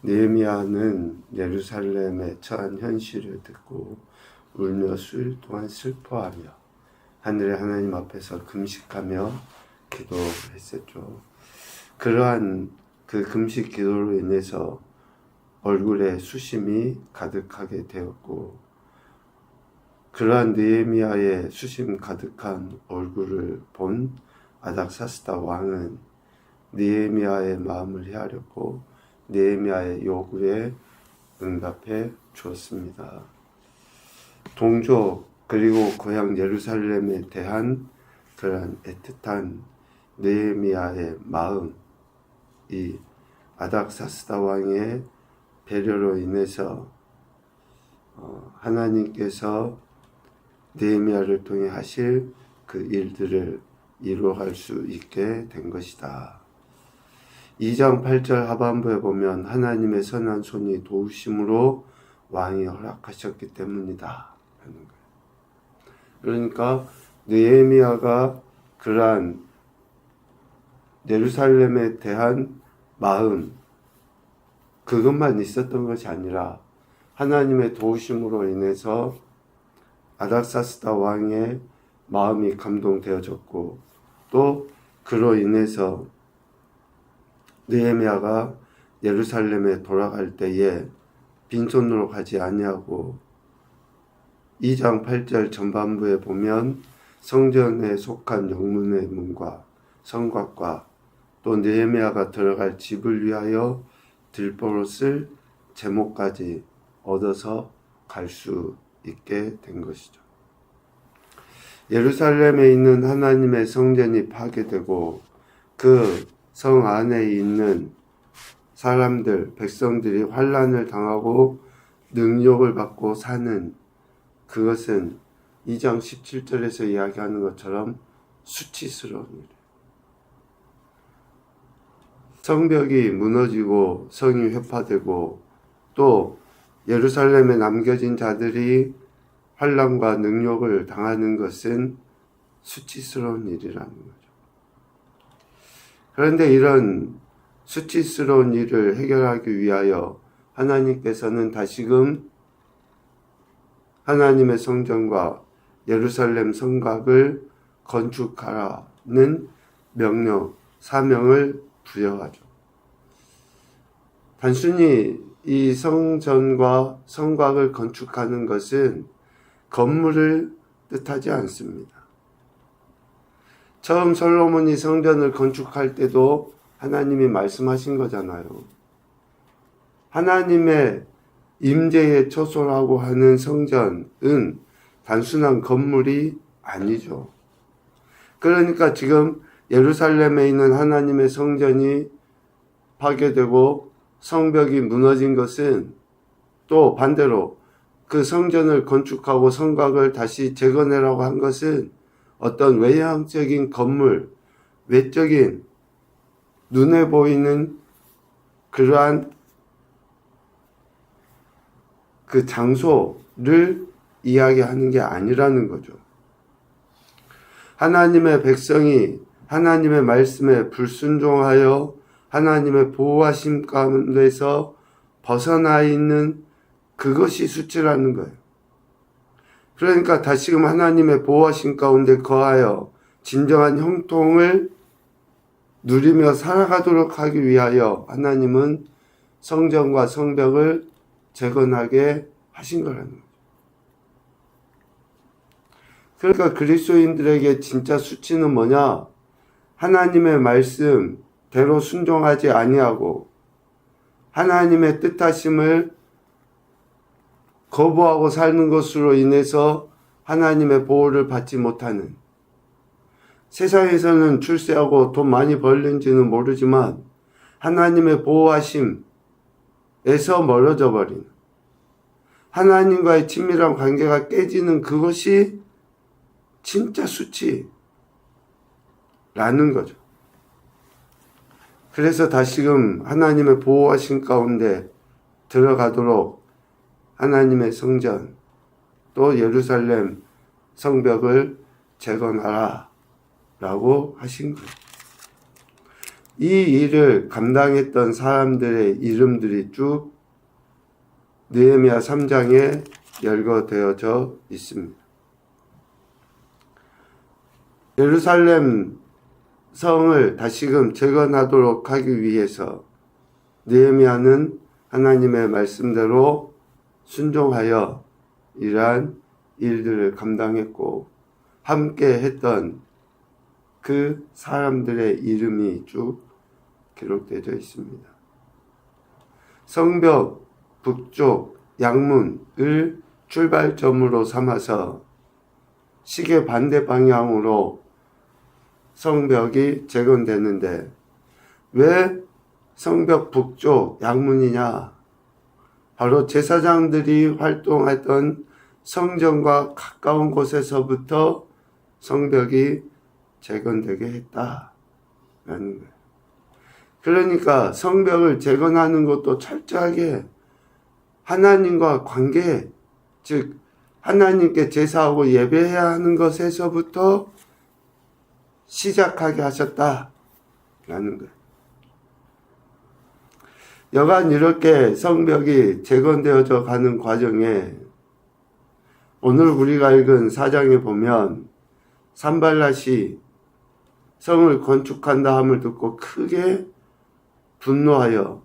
느헤미야는 예루살렘에 처한 현실을 듣고 울며 수일 동안 슬퍼하며 하늘의 하나님 앞에서 금식하며 기도했었죠. 그러한 그 금식 기도로 인해서 얼굴에 수심이 가득하게 되었고, 그러한 느헤미야의 수심 가득한 얼굴을 본 아닥사스다 왕은 느헤미야의 마음을 헤아렸고 느헤미야의 요구에 응답해 주었습니다. 동족 그리고 고향 예루살렘에 대한 그러한 애틋한 느헤미야의 마음, 이 아닥사스다 왕의 배려로 인해서 하나님께서 느헤미야를 통해 하실 그 일들을 이루어갈 수 있게 된 것이다. 2장 8절 하반부에 보면 하나님의 선한 손이 도우심으로 왕이 허락하셨기 때문이다 하는 거예요. 그러니까 느헤미야가 그러한 예루살렘에 대한 마음, 그것만 있었던 것이 아니라 하나님의 도우심으로 인해서 아닥사스다 왕의 마음이 감동되어졌고, 또 그로 인해서 느헤미야가 예루살렘에 돌아갈 때에 빈손으로 가지 아니하고 2장 8절 전반부에 보면 성전에 속한 영문의 문과 성곽과 또 느헤미야가 들어갈 집을 위하여 들보로 쓸 제목까지 얻어서 갈 수 있게 된 것이죠. 예루살렘에 있는 하나님의 성전이 파괴되고 그 성 안에 있는 사람들, 백성들이 환난을 당하고 능욕을 받고 사는 그것은 2장 17절에서 이야기하는 것처럼 수치스러운 일이에요. 성벽이 무너지고 성이 회파되고 또 예루살렘에 남겨진 자들이 환난과 능욕을 당하는 것은 수치스러운 일이라는 거죠. 그런데 이런 수치스러운 일을 해결하기 위하여 하나님께서는 다시금 하나님의 성전과 예루살렘 성곽을 건축하라는 명령, 사명을 부여하죠. 단순히 이 성전과 성곽을 건축하는 것은 건물을 뜻하지 않습니다. 처음 솔로몬이 성전을 건축할 때도 하나님이 말씀하신 거잖아요. 하나님의 임재에 초소라고 하는 성전은 단순한 건물이 아니죠. 그러니까 지금 예루살렘에 있는 하나님의 성전이 파괴되고 성벽이 무너진 것은 또 반대로 그 성전을 건축하고 성곽을 다시 재건해라고 한 것은 어떤 외향적인 건물, 외적인 눈에 보이는 그러한 그 장소를 이야기하는 게 아니라는 거죠. 하나님의 백성이 하나님의 말씀에 불순종하여 하나님의 보호하심 가운데서 벗어나 있는 그것이 수치라는 거예요. 그러니까 다시금 하나님의 보호하심 가운데 거하여 진정한 형통을 누리며 살아가도록 하기 위하여 하나님은 성전과 성벽을 재건하게 하신 거라는 거죠. 그러니까 그리스도인들에게 진짜 수치는 뭐냐? 하나님의 말씀대로 순종하지 아니하고 하나님의 뜻하심을 거부하고 사는 것으로 인해서 하나님의 보호를 받지 못하는, 세상에서는 출세하고 돈 많이 벌는지는 모르지만 하나님의 보호하심에서 멀어져 버리는, 하나님과의 친밀한 관계가 깨지는 그것이 진짜 수치라는 거죠. 그래서 다시금 하나님의 보호하심 가운데 들어가도록 하나님의 성전 또 예루살렘 성벽을 재건하라 라고 하신 거예요. 이 일을 감당했던 사람들의 이름들이 쭉 느헤미야 3장에 열거되어져 있습니다. 예루살렘 성을 다시금 재건하도록 하기 위해서 느헤미야는 하나님의 말씀대로 순종하여 이러한 일들을 감당했고 함께 했던 그 사람들의 이름이 쭉 기록되어 있습니다. 성벽 북쪽 양문을 출발점으로 삼아서 시계 반대 방향으로 성벽이 재건되는데 왜 성벽 북쪽 양문이냐? 바로 제사장들이 활동하던 성전과 가까운 곳에서부터 성벽이 재건되게 했다라는 거예요. 그러니까 성벽을 재건하는 것도 철저하게 하나님과 관계, 즉 하나님께 제사하고 예배해야 하는 것에서부터 시작하게 하셨다라는 거예요. 여간 이렇게 성벽이 재건되어져 가는 과정에 오늘 우리가 읽은 4장에 보면 산발랏이 성을 건축한다 함을 듣고 크게 분노하여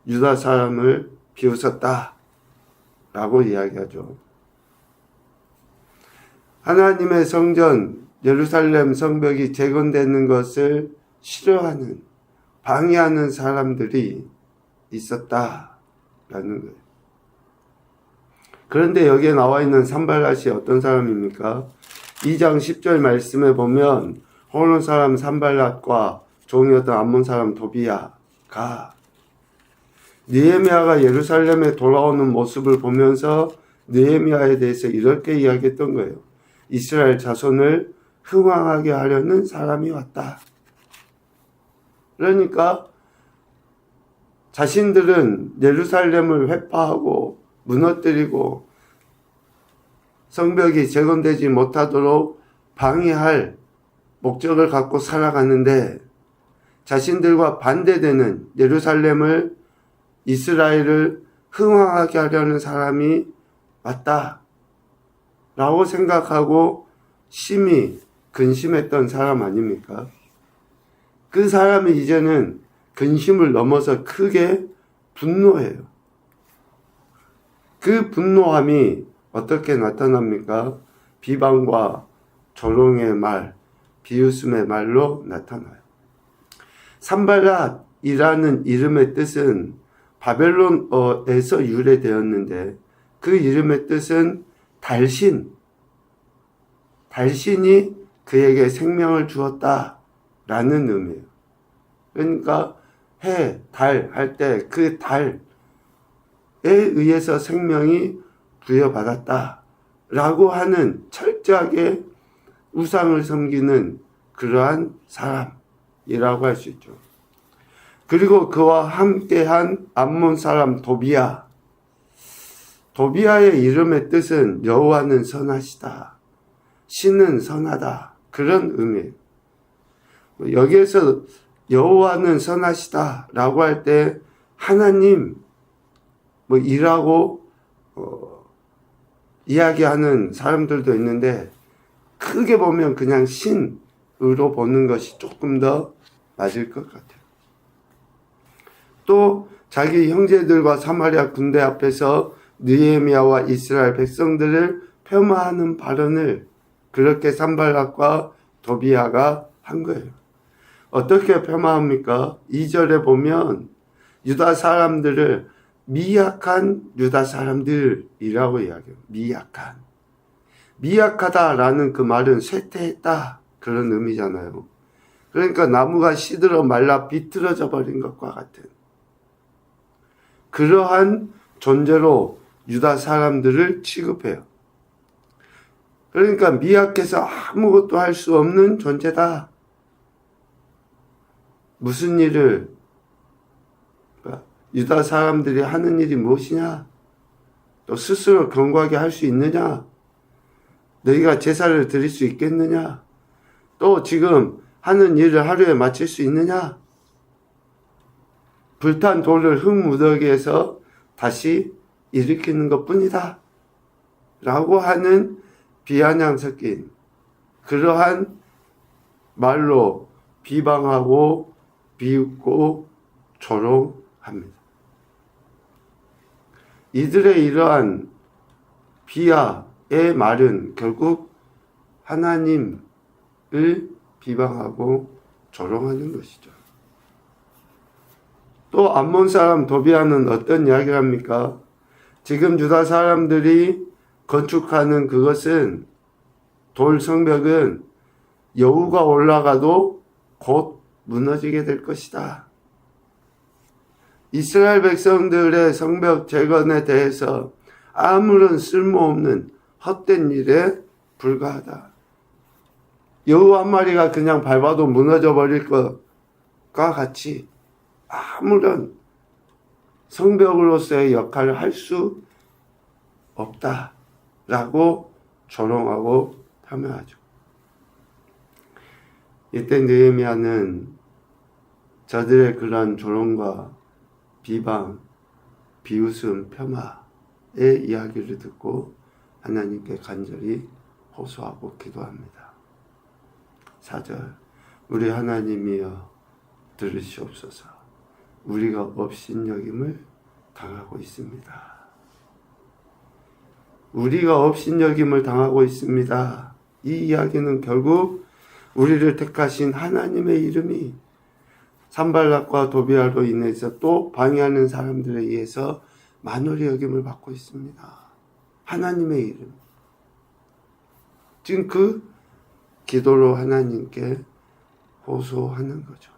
유다 사람을 비웃었다 라고 이야기하죠. 하나님의 성전 예루살렘 성벽이 재건되는 것을 싫어하는 방해하는 사람들이 있었다라는 거예요. 그런데 여기에 나와 있는 산발랏이 어떤 사람입니까? 2장 10절 말씀에 보면 호론 사람 산발랏과 종이었던 암몬 사람 도비야가 느헤미야가 예루살렘에 돌아오는 모습을 보면서 느헤미야에 대해서 이렇게 이야기했던 거예요. 이스라엘 자손을 흥왕하게 하려는 사람이 왔다. 그러니까 자신들은 예루살렘을 회파하고 무너뜨리고 성벽이 재건되지 못하도록 방해할 목적을 갖고 살아가는데 자신들과 반대되는 예루살렘을 이스라엘을 흥왕하게 하려는 사람이 왔다 라고 생각하고 심히 근심했던 사람 아닙니까? 그 사람이 이제는 근심을 넘어서 크게 분노해요. 그 분노함이 어떻게 나타납니까? 비방과 조롱의 말, 비웃음의 말로 나타나요. 산발랏이라는 이름의 뜻은 바벨론어에서 유래되었는데 그 이름의 뜻은 달신, 달신이 그에게 생명을 주었다라는 의미예요. 그러니까 해, 달 할 때 그 달에 의해서 생명이 부여받았다라고 하는 철저하게 우상을 섬기는 그러한 사람이라고 할 수 있죠. 그리고 그와 함께한 암몬 사람 도비야. 도비야의 이름의 뜻은 여호와는 선하시다. 신은 선하다. 그런 의미예요. 여기에서 여호와는 선하시다 라고 할 때 하나님 이라고 이야기하는 사람들도 있는데 크게 보면 그냥 신으로 보는 것이 조금 더 맞을 것 같아요. 또 자기 형제들과 사마리아 군대 앞에서 느헤미야와 이스라엘 백성들을 폄하하는 발언을 그렇게 산발랏과 도비야가 한 거예요. 어떻게 폄하합니까? 2절에 보면 유다 사람들을 미약한 유다 사람들이라고 이야기해요. 미약하다라는 그 말은 쇠퇴했다 그런 의미잖아요. 그러니까 나무가 시들어 말라 비틀어져 버린 것과 같은 그러한 존재로 유다 사람들을 취급해요. 그러니까 미약해서 아무것도 할 수 없는 존재다. 무슨 일을 유다 사람들이 하는 일이 무엇이냐? 또 스스로 견고하게 할 수 있느냐? 너희가 제사를 드릴 수 있겠느냐? 또 지금 하는 일을 하루에 마칠 수 있느냐? 불탄 돌을 흙무더기에서 다시 일으키는 것뿐이다 라고 하는 비아냥 섞인 그러한 말로 비방하고 비웃고 조롱합니다. 이들의 이러한 비하의 말은 결국 하나님을 비방하고 조롱하는 것이죠. 또 암몬 사람 도비아는 어떤 이야기를 합니까? 지금 유다 사람들이 건축하는 그것은 돌 성벽은 여우가 올라가도 곧 무너지게 될 것이다. 이스라엘 백성들의 성벽 재건에 대해서 아무런 쓸모없는 헛된 일에 불과하다. 여우 한 마리가 그냥 밟아도 무너져 버릴 것과 같이 아무런 성벽으로서의 역할을 할 수 없다라고 조롱하고 폄하하죠. 이때 느헤미야는 저들의 그런 조롱과 비방, 비웃음, 폄하의 이야기를 듣고 하나님께 간절히 호소하고 기도합니다. 4절 우리 하나님이여 들으시옵소서. 우리가 업신여김을 당하고 있습니다. 우리가 업신여김을 당하고 있습니다. 이 이야기는 결국 우리를 택하신 하나님의 이름이 산발락과 도비아로 인해서 또 방해하는 사람들에 의해서 만홀히 여김을 받고 있습니다. 하나님의 이름. 지금 그 기도로 하나님께 호소하는 거죠.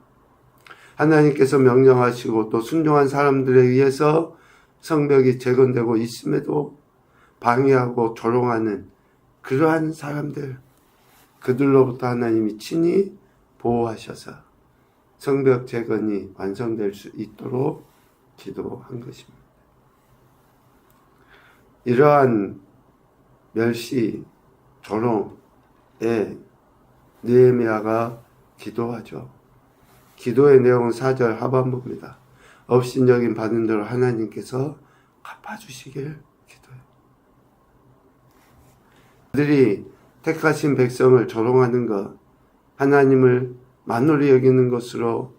하나님께서 명령하시고 또 순종한 사람들에 의해서 성벽이 재건되고 있음에도 방해하고 조롱하는 그러한 사람들, 그들로부터 하나님이 친히 보호하셔서 성벽 재건이 완성될 수 있도록 기도한 것입니다. 이러한 멸시, 조롱에 느헤미야가 기도하죠. 기도의 내용은 4절 하반부입니다. 업신여김 받은 대로 하나님께서 갚아주시길 기도해요. 그들이 택하신 백성을 조롱하는 것, 하나님을 만홀히 여기는 것으로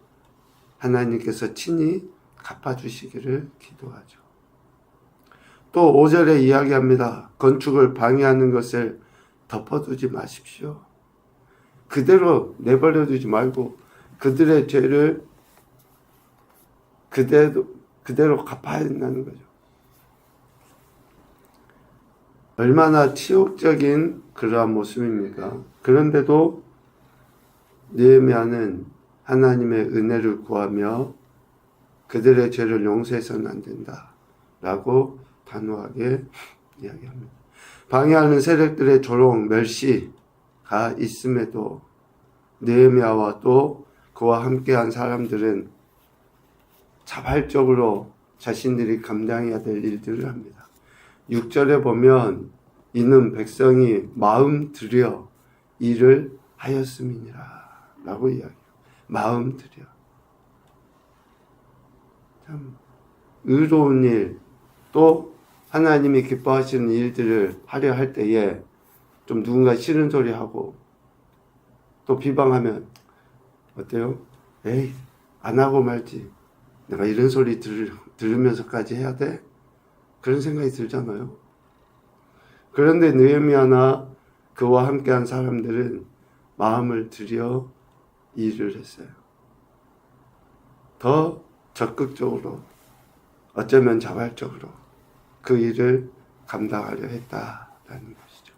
하나님께서 친히 갚아주시기를 기도하죠. 또 5절에 이야기합니다. 건축을 방해하는 것을 덮어두지 마십시오. 그대로 내버려 두지 말고 그들의 죄를 그대로 갚아야 된다는 거죠. 얼마나 치욕적인 그러한 모습입니까? 그런데도 느헤미야는 하나님의 은혜를 구하며 그들의 죄를 용서해서는 안 된다 라고 단호하게 이야기합니다. 방해하는 세력들의 조롱, 멸시가 있음에도 느헤미야와 또 그와 함께한 사람들은 자발적으로 자신들이 감당해야 될 일들을 합니다. 6절에 보면 이는 백성이 마음 들여 일을 하였음이니라 라고 이야기해요. 마음 들여. 참 의로운 일, 또 하나님이 기뻐하시는 일들을 하려 할 때에 좀 누군가 싫은 소리 하고 또 비방하면 어때요? 에이, 안 하고 말지. 내가 이런 소리 들으면서까지 해야 돼? 그런 생각이 들잖아요. 그런데 느헤미야나 그와 함께한 사람들은 마음을 들여 일을 했어요. 더 적극적으로, 어쩌면 자발적으로 그 일을 감당하려 했다라는 것이죠.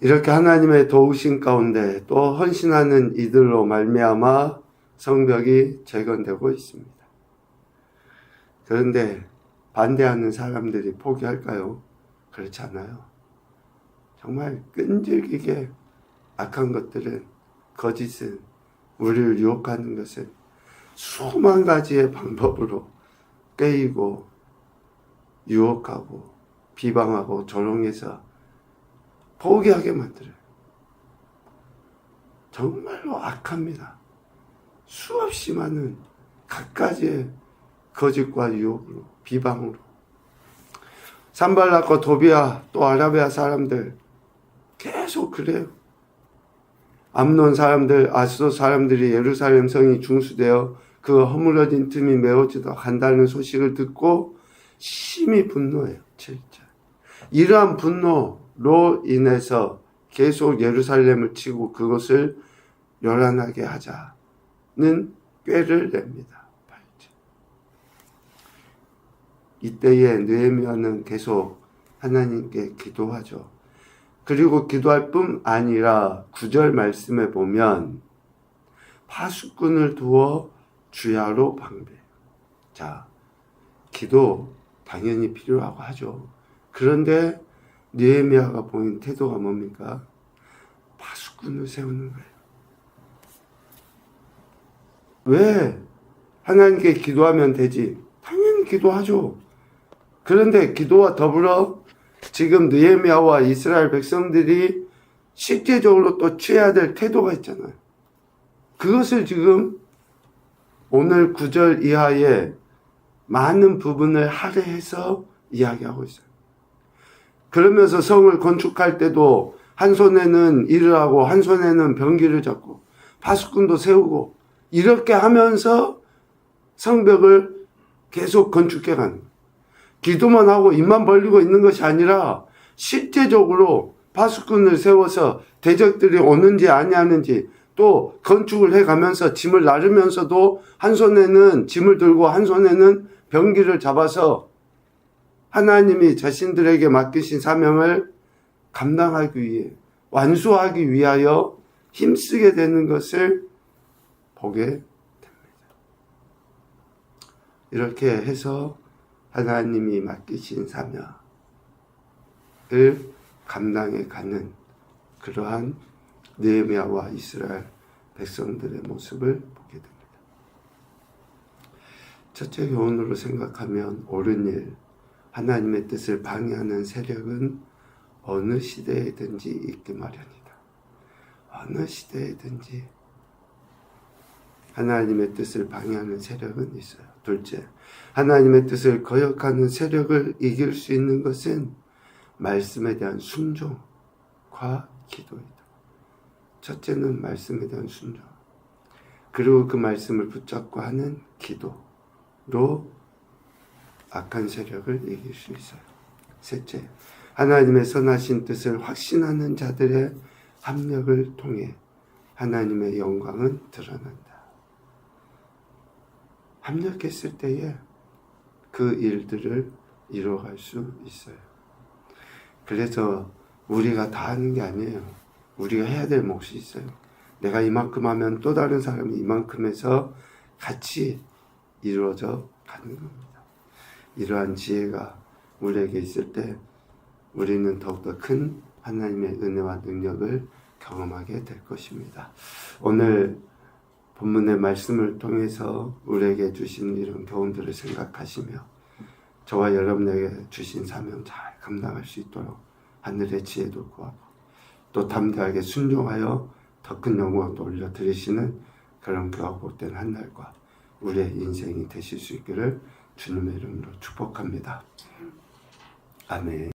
이렇게 하나님의 도우심 가운데 또 헌신하는 이들로 말미암아 성벽이 재건되고 있습니다. 그런데 반대하는 사람들이 포기할까요? 그렇지 않아요. 정말 끈질기게 악한 것들은, 거짓은, 우리를 유혹하는 것은 수만 가지의 방법으로 깨이고 유혹하고 비방하고 조롱해서 포기하게 만들어요. 정말로 악합니다. 수없이 많은 갖가지의 거짓과 유혹으로, 비방으로. 산발락과 도비아 또 아라비아 사람들 계속 그래요. 암논 사람들, 아스돗 사람들이 예루살렘 성이 중수되어 그 허물어진 틈이 메워지도록 한다는 소식을 듣고 심히 분노해요. 7절. 이러한 분노로 인해서 계속 예루살렘을 치고 그것을 요란하게 하자는 꾀를 냅니다. 8절. 이때에 느헤미야는 계속 하나님께 기도하죠. 그리고 기도할 뿐 아니라 9절 말씀에 보면 파수꾼을 두어 주야로 방배해요. 자, 기도 당연히 필요하고 하죠. 그런데 느헤미야가 보인 태도가 뭡니까? 파수꾼을 세우는 거예요. 왜? 하나님께 기도하면 되지. 당연히 기도하죠. 그런데 기도와 더불어 지금 느헤미야와 이스라엘 백성들이 실제적으로 또 취해야 될 태도가 있잖아요. 그것을 지금 오늘 9절 이하의 많은 부분을 할애해서 이야기하고 있어요. 그러면서 성을 건축할 때도 한 손에는 일을 하고 한 손에는 병기를 잡고 파수꾼도 세우고 이렇게 하면서 성벽을 계속 건축해 가는 거예요. 기도만 하고 입만 벌리고 있는 것이 아니라 실제적으로 파수꾼을 세워서 대적들이 오는지 아니하는지 또 건축을 해가면서 짐을 나르면서도 한 손에는 짐을 들고 한 손에는 병기를 잡아서 하나님이 자신들에게 맡기신 사명을 감당하기 위해 완수하기 위하여 힘쓰게 되는 것을 보게 됩니다. 이렇게 해서 하나님이 맡기신 사명을 감당해 가는 그러한 느헤미야와 이스라엘 백성들의 모습을 보게 됩니다. 첫째 교훈으로 생각하면 옳은 일, 하나님의 뜻을 방해하는 세력은 어느 시대에든지 있기 마련이다. 어느 시대에든지 하나님의 뜻을 방해하는 세력은 있어요. 둘째, 하나님의 뜻을 거역하는 세력을 이길 수 있는 것은 말씀에 대한 순종과 기도이다. 첫째는 말씀에 대한 순종, 그리고 그 말씀을 붙잡고 하는 기도로 악한 세력을 이길 수 있어요. 셋째, 하나님의 선하신 뜻을 확신하는 자들의 합력을 통해 하나님의 영광은 드러난다. 합력했을 때에 그 일들을 이뤄갈 수 있어요. 그래서 우리가 다 하는 게 아니에요. 우리가 해야 될 몫이 있어요. 내가 이만큼 하면 또 다른 사람이 이만큼 해서 같이 이루어져 가는 겁니다. 이러한 지혜가 우리에게 있을 때 우리는 더욱더 큰 하나님의 은혜와 능력을 경험하게 될 것입니다. 오늘 본문의 말씀을 통해서 우리에게 주신 이런 교훈들을 생각하시며 저와 여러분에게 주신 사명 잘 감당할 수 있도록 하늘의 지혜도 구하고 또 담대하게 순종하여 더 큰 영광을 올려드리시는 그런 귀하고 복된 한 날과 우리의 인생이 되실 수 있기를 주님의 이름으로 축복합니다. 아멘.